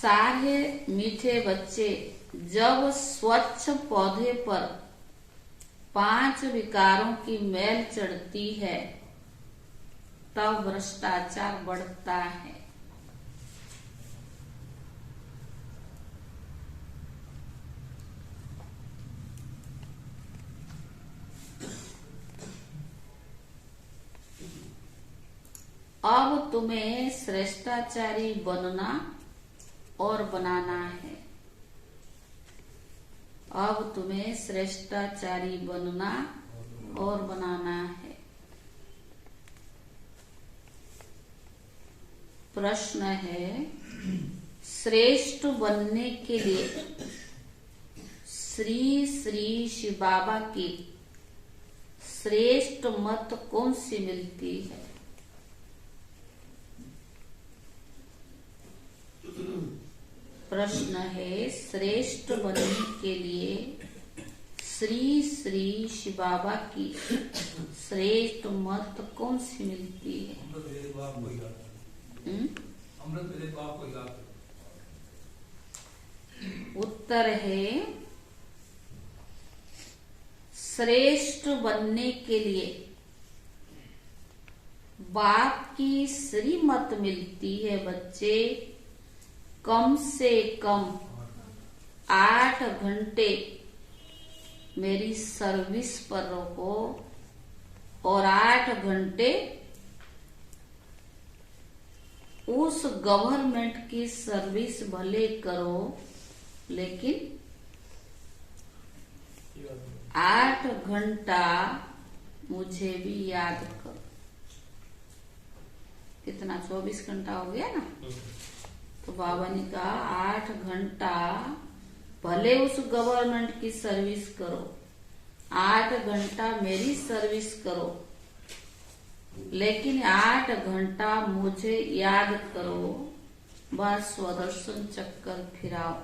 सारे मीठे बच्चे जब स्वच्छ पौधे पर 5 विकारों की मैल चढ़ती है तब भ्रष्टाचार बढ़ता है। अब तुम्हें श्रेष्ठाचारी बनना और बनाना है। अब तुम्हें श्रेष्ठाचारी बनना और बनाना है। प्रश्न है, श्रेष्ठ बनने के लिए श्री श्री शिव बाबा की श्रेष्ठ मत कौन सी मिलती है? प्रश्न है, श्रेष्ठ बनने के लिए श्री श्री शिव बाबा की श्रेष्ठ मत कौन सी मिलती है? उत्तर है, श्रेष्ठ बनने के लिए बाप की श्रीमत मिलती है। बच्चे कम से कम 8 घंटे मेरी सर्विस पर रहो और 8 घंटे उस गवर्नमेंट की सर्विस भले करो, लेकिन 8 घंटा मुझे भी याद करो। कितना 24 घंटा हो गया ना? तो बाबा ने कहा 8 घंटा भले उस गवर्नमेंट की सर्विस करो, 8 घंटा मेरी सर्विस करो, लेकिन 8 घंटा मुझे याद करो। बस स्वदर्शन चक्कर फिराओ,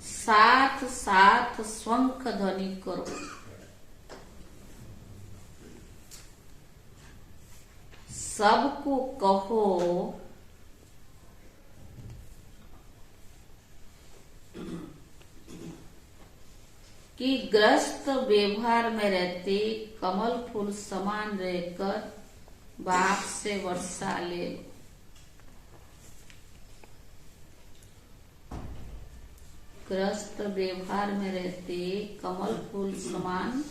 साथ साथ शंख ध्वनि करो। सबको कहो कि ग्रस्त व्यवहार में रहते कमल फूल समान रहकर बाप से वर्षा ले लो। ग्रस्त व्यवहार में रहते कमल फूल समान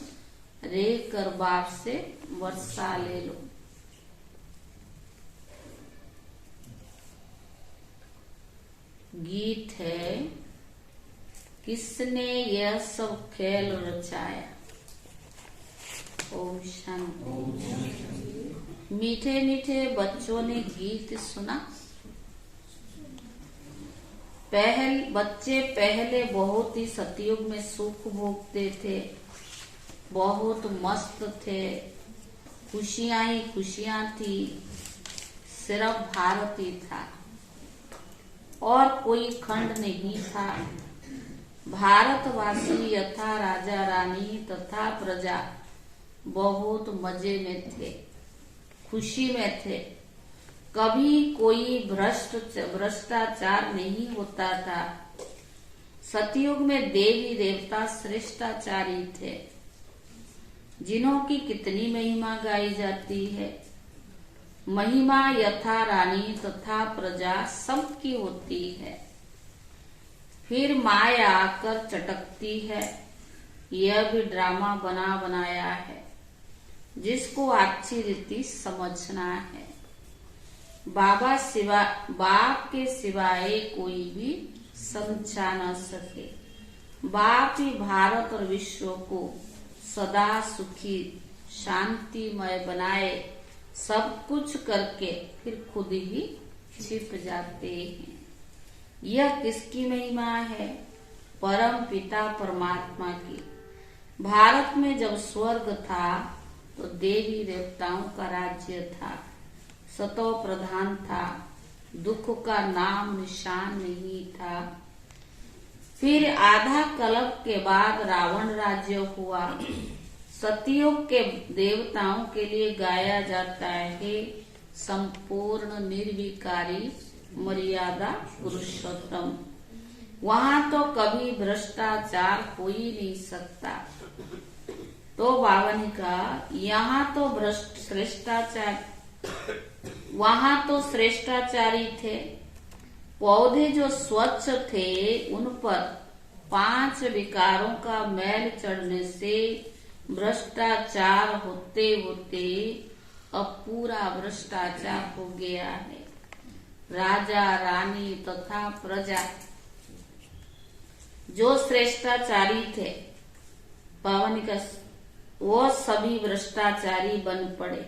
रहकर बाप से वर्षा ले लो। गीत है, किसने यह सब खेल रचाया? ओम शांति। मीठे मीठे बच्चों ने गीत सुना। बच्चे पहले बहुत ही सतयुग में सुख भोगते थे, बहुत मस्त थे, खुशियां ही खुशियां थी, सिर्फ भारत ही था और कोई खंड नहीं था। भारतवासी यथा राजा रानी तथा प्रजा बहुत मजे में थे, खुशी में थे। कभी कोई भ्रष्टाचार नहीं होता था। सतयुग में देवी देवता श्रेष्ठाचारी थे, जिन्हों की कितनी महिमा गाई जाती है। महिमा यथा रानी तथा प्रजा सबकी होती है, फिर माया आकर चटकती है। यह भी ड्रामा बना बनाया है, जिसको अच्छी रीति समझना है। बाप के सिवाय कोई भी समझा न सके। बाप ही भारत और विश्व को सदा सुखी शांतिमय बनाए। सब कुछ करके फिर खुद ही छिप जाते हैं। यह किसकी महिमा है? परम पिता परमात्मा की। भारत में जब स्वर्ग था तो देवी देवताओं का राज्य था, सतो प्रधान था, दुख का नाम निशान नहीं था। फिर आधा कल्प के बाद रावण राज्य हुआ। सतयुग के देवताओं के लिए गाया जाता है, संपूर्ण निर्विकारी मर्यादा पुरुषोत्तम। वहां तो कभी भ्रष्टाचार हो ही नहीं सकता। तो बावनिका, यहाँ तो वहां तो श्रेष्ठाचारी थे। पौधे जो स्वच्छ थे उन पर 5 विकारों का मैल चढ़ने से भ्रष्टाचार होते होते अब पूरा भ्रष्टाचार हो गया है। राजा रानी तथा प्रजा जो श्रेष्ठाचारी थे पावनिका, वो सभी भ्रष्टाचारी बन पड़े।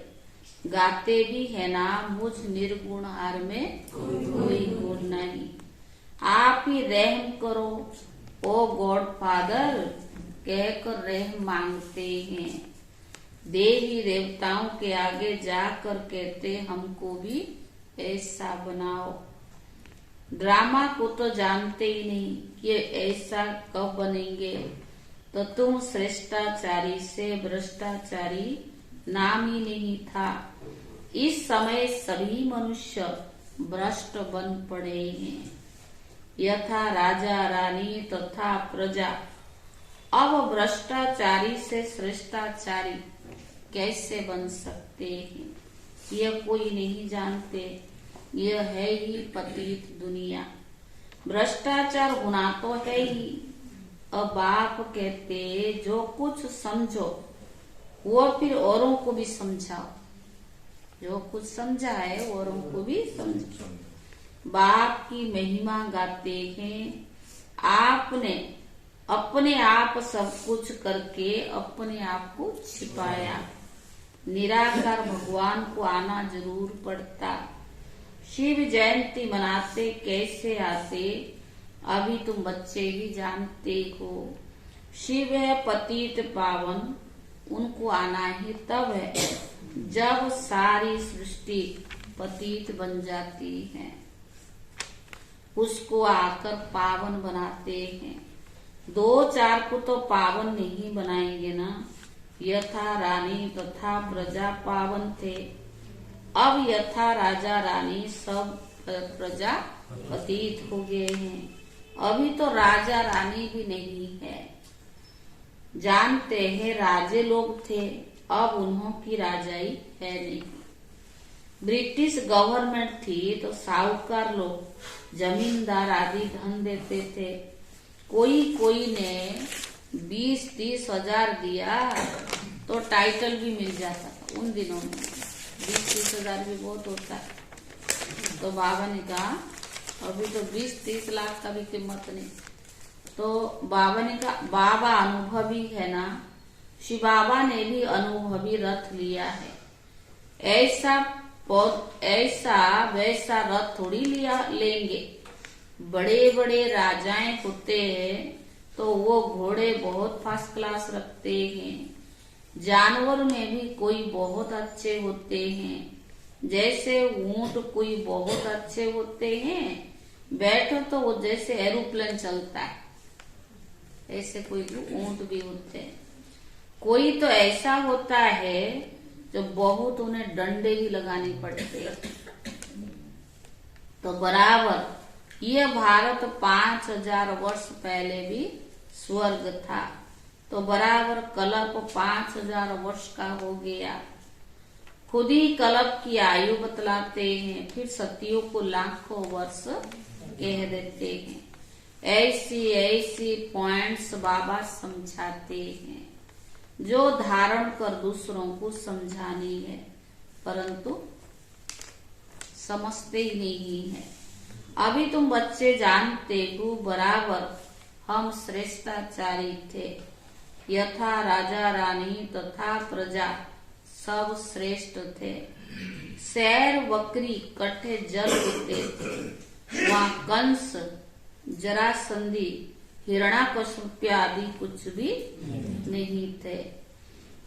गाते भी है ना, मुझ निर्गुण हार में कोई गुण नहीं। आप ही रहम करो ओ गॉड फादर, कहकर रहम मांगते हैं। देवी देवताओं के आगे जाकर कहते हमको भी ऐसा बनाओ। ड्रामा को तो जानते ही नहीं कि ऐसा कब बनेंगे, तो तुम श्रेष्ठाचारी से भ्रष्टाचारी नाम ही नहीं था। इस समय सभी मनुष्य भ्रष्ट बन पड़े हैं, यथा राजा रानी तथा प्रजा। अब भ्रष्टाचारी से श्रेष्ठाचारी कैसे बन सकते हैं, यह कोई नहीं जानते। यह है ही पतित दुनिया। भ्रष्टाचार होना तो है ही। अब आप कहते जो कुछ समझो वो फिर औरों को भी समझाओ। जो कुछ समझा है औरों को भी समझाओ। बाप की महिमा गाते हैं। आपने अपने आप सब कुछ करके अपने आप को छिपाया। निराकार भगवान को आना जरूर पड़ता। शिव जयंती मनाते कैसे आते, अभी तुम बच्चे ही जानते हो। शिव है पतित पावन, उनको आना ही तब है जब सारी सृष्टि पतित बन जाती है। उसको आकर पावन बनाते हैं। 2-4 को तो पावन नहीं बनाएंगे ना। यथा रानी तथा प्रजा पावन थे, अब यथा राजा रानी सब प्रजा पतित हो गए हैं। अभी तो राजा रानी भी नहीं है। जानते हैं राजे लोग थे, अब उन्हों की राजाई है नहीं। ब्रिटिश गवर्नमेंट थी तो साहूकार लोग जमींदार आदि धन देते थे। कोई ने 20-30 हजार दिया तो टाइटल भी मिल जाता था। उन दिनों में 20-30 हजार भी बहुत होता है। तो बाबा ने कहा अभी तो 20-30 लाख का भी कीमत नहीं। तो बाबा ने कहा बाबा अनुभवी है ना। शिव बाबा ने भी अनुभवी रथ लिया है। ऐसा वैसा रथ थोड़ी लेंगे। बड़े बड़े राजाएं होते हैं तो वो घोड़े बहुत फर्स्ट क्लास रखते हैं। जानवर में भी कोई बहुत अच्छे होते हैं। जैसे ऊंट कोई बहुत अच्छे होते हैं, बैठो तो वो जैसे एरोप्लेन चलता है, ऐसे कोई ऊंट भी होते हैं। कोई तो ऐसा होता है जो बहुत उन्हें डंडे भी लगाने पड़ते हैं। तो बराबर ये भारत 5000 वर्ष पहले भी स्वर्ग था। तो बराबर कल्प 5000 वर्ष का हो गया। खुद ही कल्प की आयु बतलाते हैं, फिर सतियों को लाखों वर्ष कह देते हैं। ऐसी पॉइंट्स बाबा समझाते हैं जो धारण कर दूसरों को समझानी है, परंतु समझते ही नहीं है। अभी तुम बच्चे जानते हो बराबर हम श्रेष्ठाचारी थे। यथा राजा रानी तथा प्रजा सब श्रेष्ठ थे। शैर बकरी कट्ठे जल पीते थे। वहाँ कंस जरासंधि हिरण्याकश्यप आदि कुछ भी नहीं थे।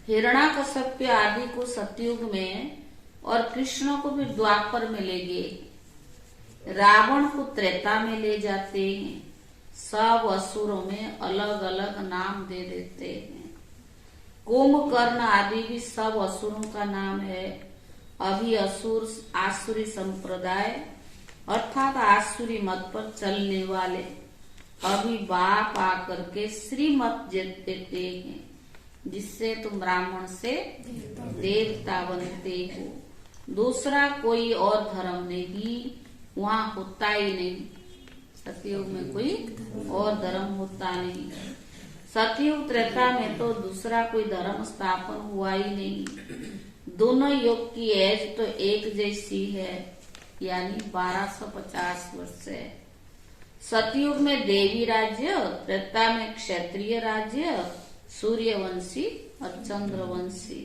हिरण्याकश्यप आदि को सतयुग में और कृष्ण को भी द्वापर में ले गए। रावण को त्रेता में ले जाते हैं। सब असुरों में अलग अलग नाम दे देते हैं। कुंभकर्ण आदि भी सब असुरों का नाम है। अभी आसुरी संप्रदाय अर्थात आसुरी मत पर चलने वाले अभी बाप आकर के श्रीमत देते हैं, जिससे तुम ब्राह्मण से देवता बनते हो। दूसरा कोई और धर्म नहीं, वहाँ होता ही नहीं। सतयुग में कोई और धर्म होता नहीं। सतयुग त्रेता में तो दूसरा कोई धर्म स्थापन हुआ ही नहीं। दोनों युग की एज तो एक जैसी है, यानी 1250 वर्ष है। सतयुग में देवी राज्य, त्रेता में क्षत्रिय राज्य, सूर्यवंशी और चंद्रवंशी।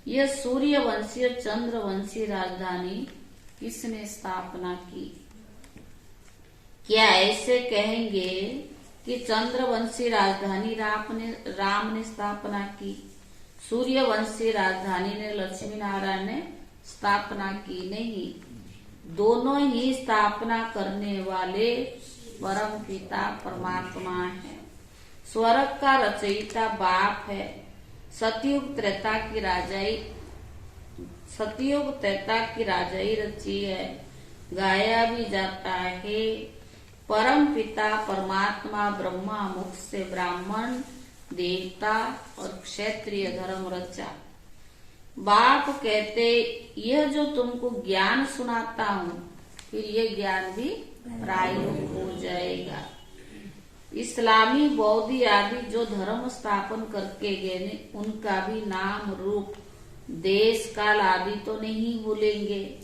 यह सूर्यवंशी और चंद्रवंशी राजधानी किसने स्थापना की? क्या ऐसे कहेंगे कि चंद्रवंशी राजधानी राम ने स्थापना की, सूर्यवंशी राजधानी ने लक्ष्मी नारायण ने स्थापना की? नहीं, दोनों ही स्थापना करने वाले परम पिता परमात्मा है। स्वर्ग का रचयिता बाप है। सतयुग त्रेता की राजाई रची है, गाया भी जाता है। परम पिता परमात्मा ब्रह्मा मुख से ब्राह्मण, देवता और क्षत्रिय धर्म रचा। बाप कहते, यह जो तुमको ज्ञान सुनाता हूँ, फिर यह ज्ञान भी प्रायोग हो जाएगा। इस्लामी, बौद्धी आदि जो धर्म स्थापन करके गए, उनका भी नाम रूप देश काल आदि तो नहीं भूलेंगे,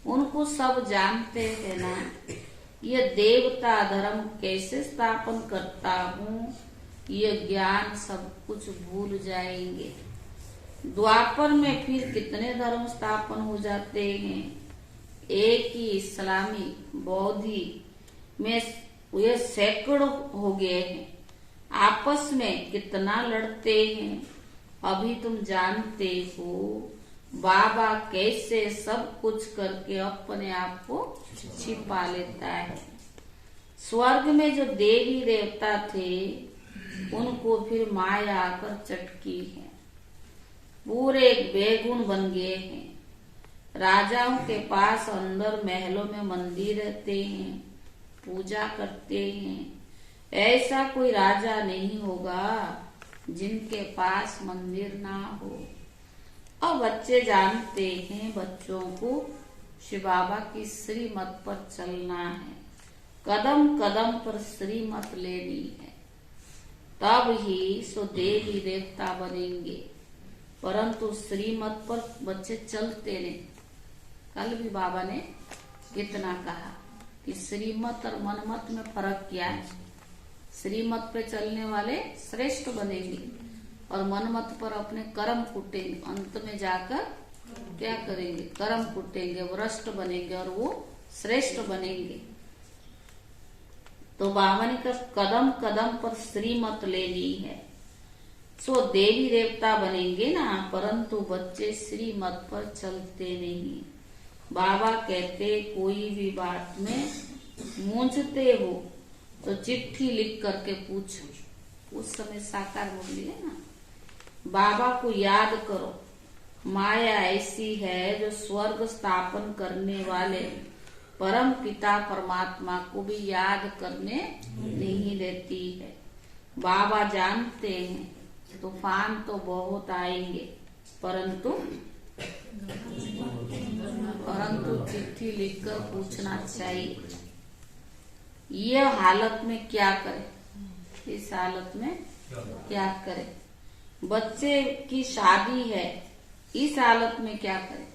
उनको सब जानते हैं ना। ये देवता धर्म कैसे स्थापन करता हूँ, ये ज्ञान सब कुछ भूल जाएंगे। द्वापर में फिर कितने धर्म स्थापन हो जाते हैं। एक ही इस्लामी बौद्धि में ये सैकड़ों हो गए हैं। आपस में कितना लड़ते हैं। अभी तुम जानते हो बाबा कैसे सब कुछ करके अपने आप को छिपा लेता है। स्वर्ग में जो देवी देवता थे, उनको फिर माया आकर चटकी है। पूरे बेगुन बन गए हैं। राजाओं के पास अंदर महलों में मंदिर रहते हैं, पूजा करते हैं। ऐसा कोई राजा नहीं होगा जिनके पास मंदिर ना हो। और बच्चे जानते हैं, बच्चों को शिव बाबा की श्रीमत पर चलना है, कदम कदम पर श्रीमत लेनी है, तब ही सो देवी देवता बनेंगे। परंतु श्रीमत पर बच्चे चलते नहीं। कल भी बाबा ने कितना कहा कि श्रीमत और मनमत में फर्क क्या है। श्रीमत पे चलने वाले श्रेष्ठ बनेंगे और मनमत पर अपने कर्म कुटेंगे। अंत में जाकर क्या करेंगे? कर्म कुटेंगे, भ्रष्ट बनेंगे और वो श्रेष्ठ बनेंगे। तो बाबा ने कहा कदम कदम पर श्रीमत लेनी है, सो देवी देवता बनेंगे ना। परंतु बच्चे श्रीमत पर चलते नहीं। बाबा कहते कोई भी बात में मूंझते हो तो चिट्ठी लिख करके पूछो। उस समय साकार मुरली है ना। बाबा को याद करो। माया ऐसी है जो स्वर्ग स्थापन करने वाले परम पिता परमात्मा को भी याद करने नहीं देती है। बाबा जानते हैं तूफान तो बहुत आएंगे, परंतु चिट्ठी लिखकर पूछना चाहिए। यह हालत में क्या करें, इस हालत में क्या करें। बच्चे की शादी है, इस हालत में क्या करें।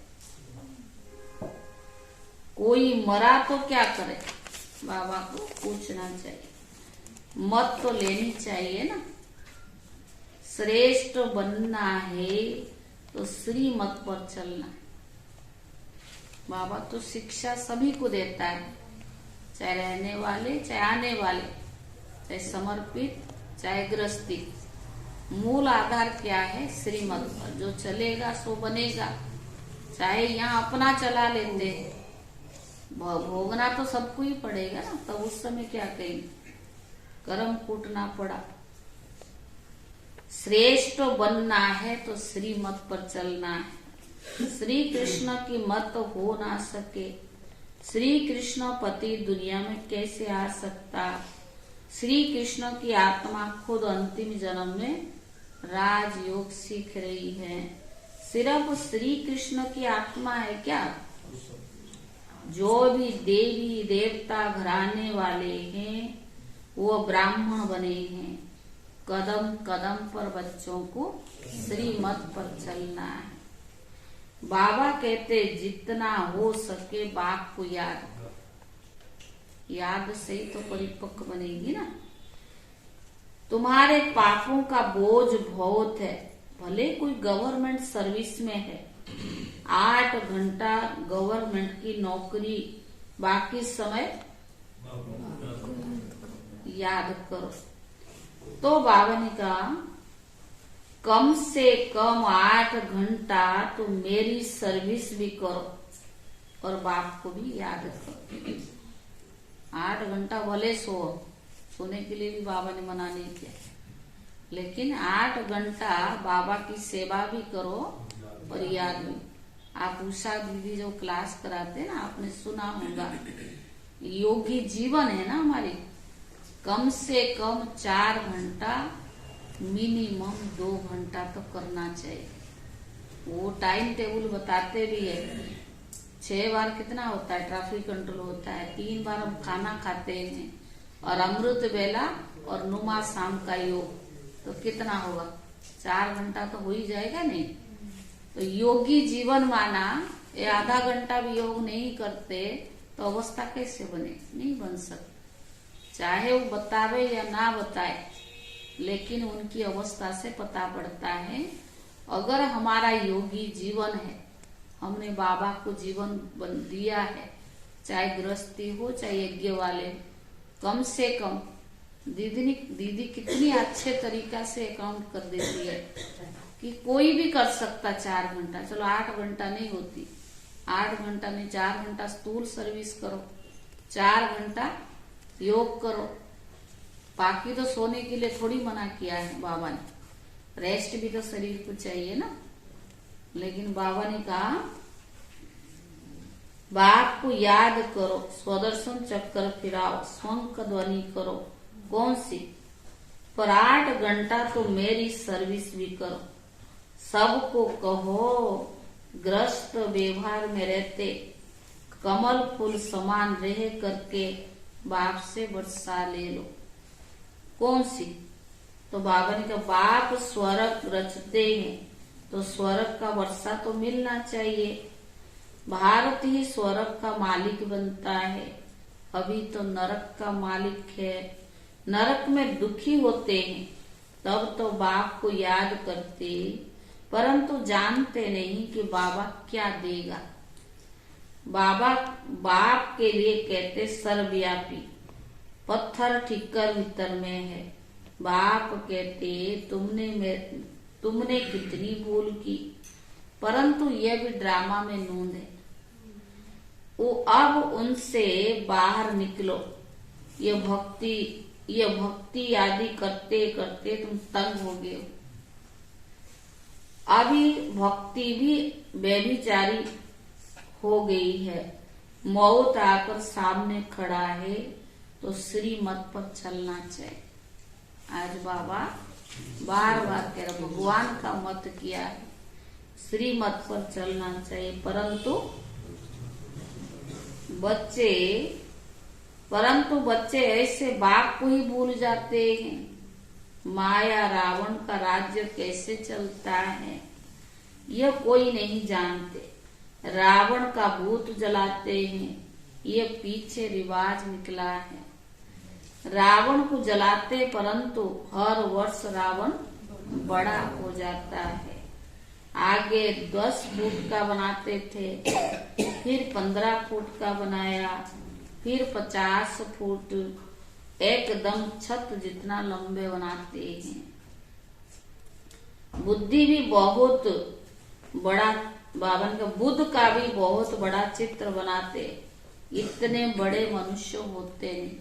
कोई मरा तो क्या करे, बाबा को पूछना चाहिए। मत तो लेनी चाहिए ना। श्रेष्ठ बनना है तो श्रीमत पर चलना। बाबा तो शिक्षा सभी को देता है, चाहे रहने वाले चाहे आने वाले, चाहे समर्पित चाहे गृहस्थी। मूल आधार क्या है? श्रीमत पर जो चलेगा सो बनेगा। चाहे यहाँ अपना चला लेते, भोगना तो सबको ही पड़ेगा ना। तब उस समय क्या कहेंगे? कर्म कूटना पड़ा। श्रेष्ठ बनना है तो श्रीमत पर चलना है। श्री कृष्ण की मत हो ना सके, श्री कृष्ण पति दुनिया में कैसे आ सकता। श्री कृष्ण की आत्मा खुद अंतिम जन्म में राजयोग सीख रही है। सिर्फ श्री कृष्ण की आत्मा है क्या? जो भी देवी देवता घराने वाले हैं वो ब्राह्मण बने हैं। कदम कदम पर बच्चों को श्रीमत पर चलना है। बाबा कहते जितना हो सके बाप को याद से ही तो परिपक्व बनेगी ना। तुम्हारे पापों का बोझ बहुत है। भले कोई गवर्नमेंट सर्विस में है, 8 घंटा गवर्नमेंट की नौकरी, बाकी समय याद करो। तो बाबा ने कहा कम से कम 8 घंटा तो मेरी सर्विस भी करो और बाप को भी याद करो। 8 घंटा भले सोने के लिए भी बाबा ने मना नहीं किया, लेकिन 8 घंटा बाबा की सेवा भी करो और याद भी। आप उषा दीदी जो क्लास कराते हैं ना, आपने सुना होगा, योगी जीवन है ना हमारी, कम से कम 4 घंटा, मिनिमम 2 घंटा तो करना चाहिए। वो टाइम टेबल बताते भी है। 6 बार कितना होता है ट्रैफिक कंट्रोल होता है, 3 बार हम खाना खाते हैं, और अमृत बेला और नुमा शाम का योग, तो कितना होगा? 4 घंटा तो हो ही जाएगा नहीं। तो योगी जीवन माना ये आधा घंटा भी योग नहीं करते तो अवस्था कैसे बने? नहीं बन सकती। चाहे वो बतावे या ना बताए, लेकिन उनकी अवस्था से पता पड़ता है। अगर हमारा योगी जीवन है, हमने बाबा को जीवन दिया है, चाहे गृहस्थी हो चाहे यज्ञ वाले, कम से कम दीदी कितनी अच्छे तरीका से अकाउंट कर देती है कि कोई भी कर सकता 4 घंटा। चलो 8 घंटा नहीं होती, 8 घंटा नहीं, 4 घंटा स्थूल सर्विस करो, 4 घंटा योग करो। बाकी तो सोने के लिए थोड़ी मना किया है बाबा ने, रेस्ट भी तो शरीर को चाहिए ना। लेकिन बाबा ने कहा बाप को याद करो, स्वदर्शन चक्कर फिराओ, शंख ध्वनि करो। कौन सी? पर 8 घंटा तो मेरी सर्विस भी करो। सबको कहो ग्रस्त व्यवहार में रहते कमल फूल समान रह करके बाप से वर्षा ले लो। कौन सी? तो बाबा ने कहा बाप स्वर्ग रचते हैं तो स्वर्ग का वर्षा तो मिलना चाहिए। भारत ही स्वर्ग का मालिक बनता है, अभी तो नरक का मालिक है। नरक में दुखी होते हैं तब तो बाप को याद करते, परंतु जानते नहीं कि बाबा क्या देगा। बाबा बाप के लिए कहते सर्वव्यापी, पत्थर ठिक्कर भीतर में है। बाप कहते तुमने कितनी भूल की, परंतु यह भी ड्रामा में नूंद है। वो अब उनसे बाहर निकलो। ये भक्ति आदि करते करते तुम तंग हो गए हो। अभी भक्ति भी व्यभिचारी हो गई है। मौत आकर सामने खड़ा है तो श्रीमत पर चलना चाहिए। आज बाबा बार बार कह रहा, भगवान का मत किया है, श्रीमत पर चलना चाहिए। परंतु बच्चे ऐसे बाप को ही भूल जाते हैं। माया रावण का राज्य कैसे चलता है यह कोई नहीं जानते। रावण का भूत जलाते हैं, ये पीछे रिवाज निकला है। रावण को जलाते, परंतु हर वर्ष रावण बड़ा हो जाता है। आगे 10 फुट का बनाते थे, फिर 15 फुट का बनाया, फिर 50 फुट, एकदम छत जितना लंबे बनाते हैं। बुद्धि भी बहुत बड़ा, बाबा का बुद्ध का भी बहुत बड़ा चित्र बनाते, इतने बड़े मनुष्य होते नहीं।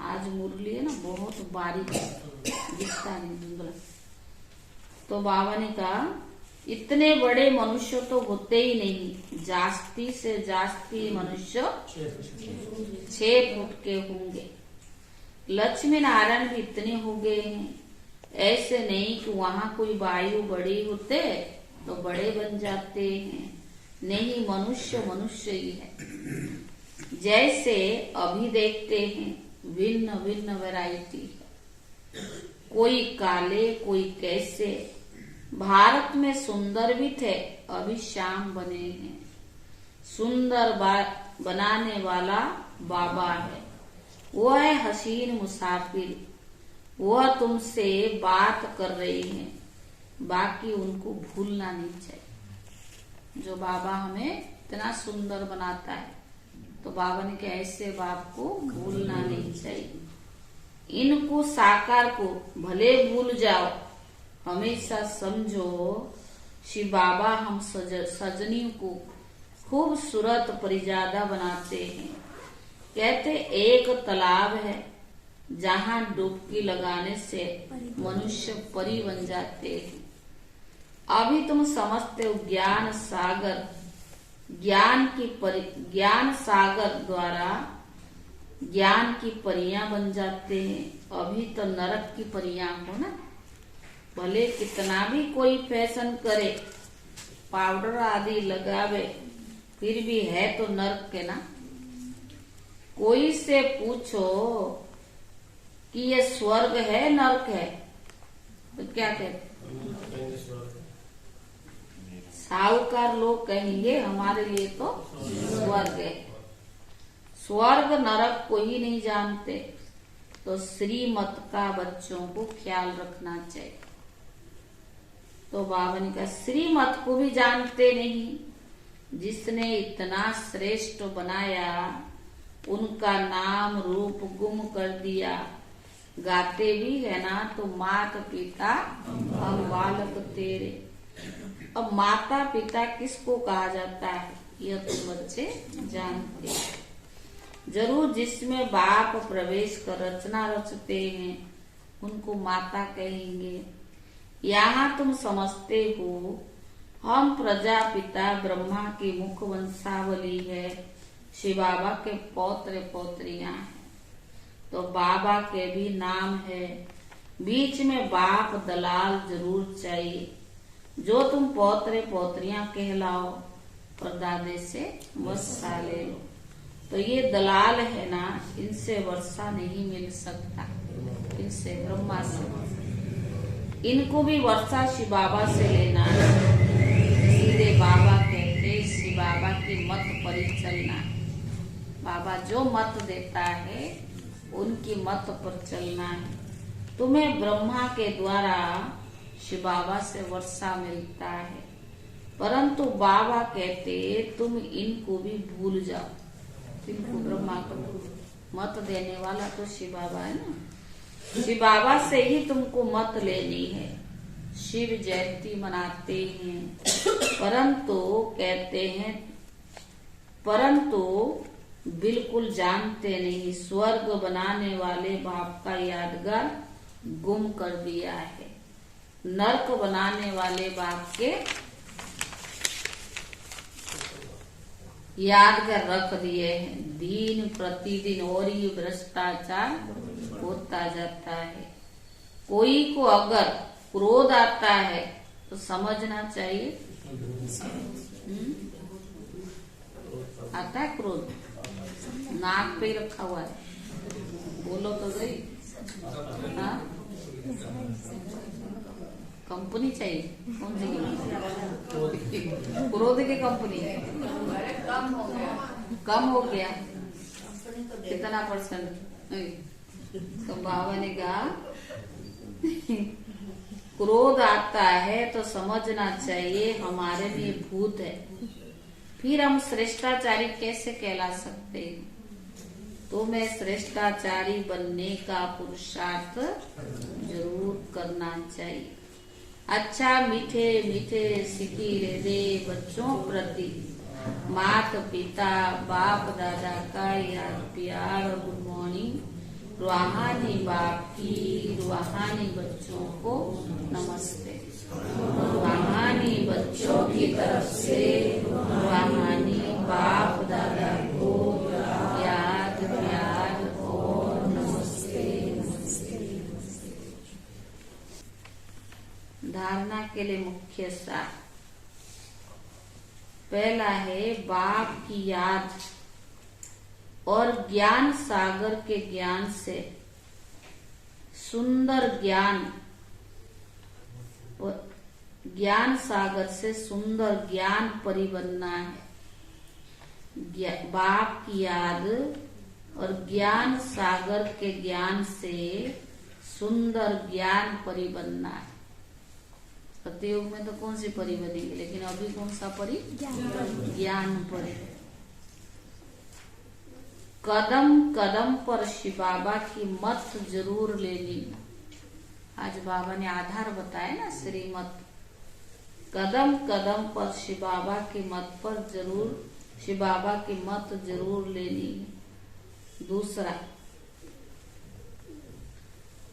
आज मुरली है ना बहुत बारीक दिखता नहीं, धुंधला। तो बाबा ने कहा इतने बड़े मनुष्य तो होते ही नहीं, जास्ती से जास्ती मनुष्य 6 फुट के होंगे। लक्ष्मी नारायण भी इतने हो गए हैं। ऐसे नहीं कि वहां कोई वायु बड़े होते तो बड़े बन जाते हैं, नहीं, मनुष्य मनुष्य ही है। जैसे अभी देखते हैं भिन्न भिन्न वैरायटी है, कोई काले कोई कैसे। भारत में सुंदर भी थे, अभी श्याम बने हैं। सुंदर बनाने वाला बाबा है, वो है हसीन मुसाफिर, वह तुमसे बात कर रही है, बाकी उनको भूलना नहीं चाहिए। जो बाबा हमें इतना सुंदर बनाता है, तो बाबा ने कहा ऐसे बाप को भूलना नहीं चाहिए। इनको साकार को भले भूल जाओ, हमेशा समझो शिव बाबा हम सजनी को खूबसूरत परिजादा बनाते हैं। कहते एक तालाब है जहाँ डुबकी लगाने से मनुष्य परी बन जाते हैं। अभी तुम समझते हो ज्ञान सागर, ज्ञान सागर द्वारा ज्ञान की परियां बन जाते हैं। अभी तो नरक की परियां हो ना, भले कितना भी कोई फैशन करे, पाउडर आदि लगावे, फिर भी है तो नरक के ना। कोई से पूछो कि ये स्वर्ग है नरक है, तो क्या कहते? साहूकार लोग कहेंगे हमारे लिए तो स्वर्ग है। स्वर्ग नरक को ही नहीं जानते, तो श्रीमत का बच्चों को ख्याल रखना चाहिए। तो बाबा ने कहा श्रीमत को भी जानते नहीं, जिसने इतना श्रेष्ठ बनाया उनका नाम रूप गुम कर दिया। गाते भी है ना, तो माता पिता हम बालक तेरे। अब माता पिता किसको कहा जाता है, यह तुम बच्चे जानते हैं। जरूर जिसमें बाप प्रवेश कर रचना रचते हैं उनको माता कहेंगे। यहाँ तुम समझते हो हम प्रजापिता ब्रह्मा की मुख वंशावली है, शिव बाबा के पौत्र पौत्रियां हैं, तो बाबा के भी नाम है। बीच में बाप दलाल जरूर चाहिए, जो तुम पौत्र पौत्रियां कहलाओ और दादे से वर्षा ले लो। तो ये दलाल है ना, इनसे वर्षा नहीं मिल सकता, इनसे ब्रह्मा से। इनको भी वर्षा शिव बाबा से लेना है। सीधे बाबा कहते शिव बाबा की मत पर चलना है। बाबा जो मत देता है उनकी मत पर चलना है। तुम्हें ब्रह्मा के द्वारा शिव बाबा से वर्षा मिलता है, परंतु बाबा कहते तुम इनको भी भूल जाओ। इनको ब्रह्मा को मत देने वाला तो शिव बाबा है ना, शिव बाबा से ही तुमको मत लेनी है। शिव जयंती मनाते हैं, परंतु कहते हैं, परंतु बिल्कुल जानते नहीं, स्वर्ग बनाने वाले बाप का यादगार गुम कर दिया है। नरक बनाने वाले बाप के यादगार रख दिए हैं। दिन प्रतिदिन और ही भ्रष्टाचार होता जाता है। कोई को अगर क्रोध आता है तो समझना चाहिए आता है क्रोध, नाक पे रखा हुआ है, बोलो तो सही। हाँ, कंपनी चाहिए, कौन सी कंपनी? क्रोध की कंपनी है। कम हो गया कितना %? तो बाबा ने कहा क्रोध आता है तो समझना चाहिए हमारे लिए भूत है, फिर हम श्रेष्ठाचारी कैसे कहला सकते हैं? तो मैं श्रेष्ठाचारी बनने का पुरुषार्थ जरूर करना चाहिए। अच्छा मीठे मीठे सिकीरे दे बच्चों प्रति माता पिता बाप दादा का याद प्यार और गुड मॉर्निंग। रूहानी बाप की रूहानी बच्चों को नमस्ते। रूहानी बच्चों की तरफ से रूहानी बाप दादा को याद प्यार और नमस्ते। धारणा के लिए मुख्य सार। पहला है बाप की याद और ज्ञान सागर के ज्ञान से सुंदर ज्ञान, ज्ञान सागर से सुंदर ज्ञान परी बनना है। बाप की याद और ज्ञान सागर के ज्ञान से सुंदर ज्ञान परी बनना है। सतयुग में तो कौन सी परी बनेगी, लेकिन अभी कौन सा परी? ज्ञान परी। कदम कदम पर शिव बाबा की मत जरूर लेनी। आज बाबा ने आधार बताया ना, श्रीमत। कदम कदम पर शिव बाबा की मत पर जरूर, शिव बाबा की मत जरूर लेनी है। दूसरा,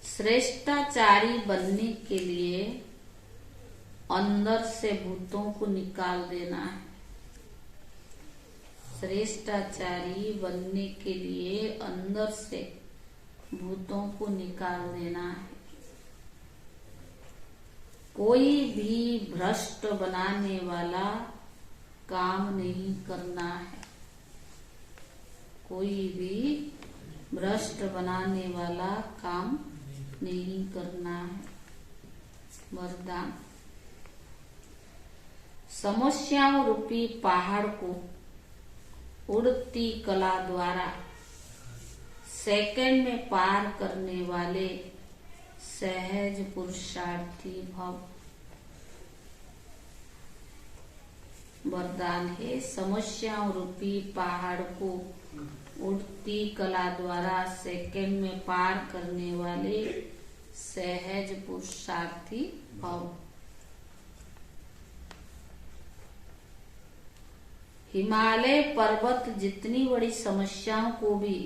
श्रेष्ठाचारी बनने के लिए अंदर से भूतों को निकाल देना है। श्रेष्ठाचारी बनने के लिए अंदर से भूतों को निकाल देना है। कोई भी भ्रष्ट बनाने वाला काम नहीं करना है। कोई भी भ्रष्ट बनाने वाला काम नहीं करना है। वरदान, समस्याओं रूपी पहाड़ को उड़ती कला द्वारा सेकंड में पार करने वाले सहज पुरुषार्थी भव। वरदान है, समस्याओं रूपी पहाड़ को उड़ती कला द्वारा सेकंड में पार करने वाले सहज पुरुषार्थी भव। हिमालय पर्वत जितनी बड़ी समस्याओं को भी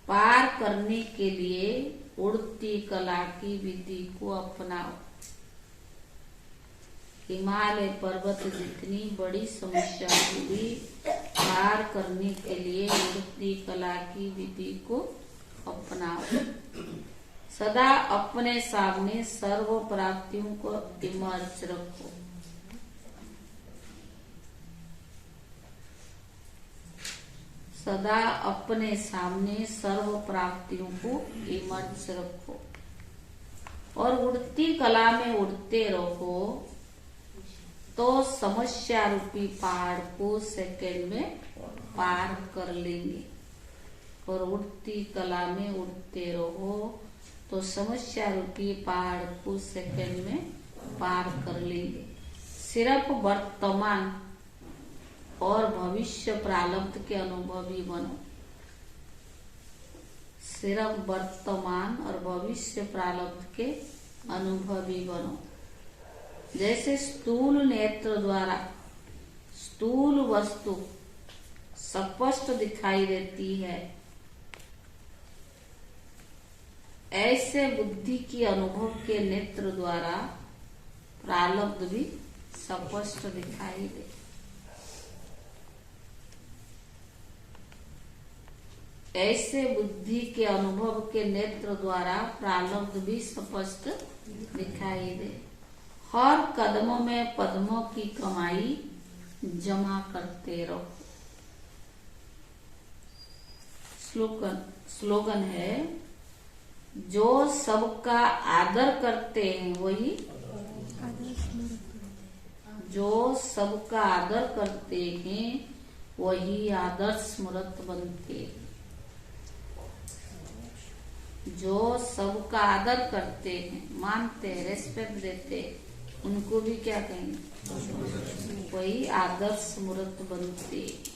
पार करने के लिए उड़ती कला की विधि को अपनाओ। हिमालय पर्वत जितनी बड़ी समस्याओं को भी पार करने के लिए उड़ती कला की विधि को अपनाओ। सदा अपने सामने सर्व प्राप्तियों को इमर्च रखो। सदा अपने सामने सर्व प्राप्तियों को इमर्च रखो और उड़ती कला में उड़ते रहो, तो समस्या रूपी पहाड़ को सेकंड में पार कर लेंगे। और उड़ती कला में उड़ते रहो तो समस्या रूपी पहाड़ को सेकंड में पार कर लेंगे। सिर्फ वर्तमान और भविष्य प्रारब्ध के अनुभवी बनो। सिर्फ वर्तमान और भविष्य प्रारब्ध के अनुभवी बनो। जैसे स्थूल नेत्र द्वारा स्थूल वस्तु स्पष्ट दिखाई देती है, ऐसे बुद्धि की अनुभव के नेत्र द्वारा प्रारब्ध भी स्पष्ट दिखाई दे। ऐसे बुद्धि के अनुभव के नेत्र द्वारा प्रारब्ध भी स्पष्ट दिखाई दे। हर कदमों में पद्मों की कमाई जमा करते रहो। स्लोगन है, जो सबका आदर करते हैं वही, जो सबका आदर करते हैं वही आदर्श मूर्त बनते हैं। जो सबका आदर करते हैं, मानते हैं, रेस्पेक्ट देते हैं, उनको भी क्या कहेंगे? वही आदर्श मूर्त बनते हैं।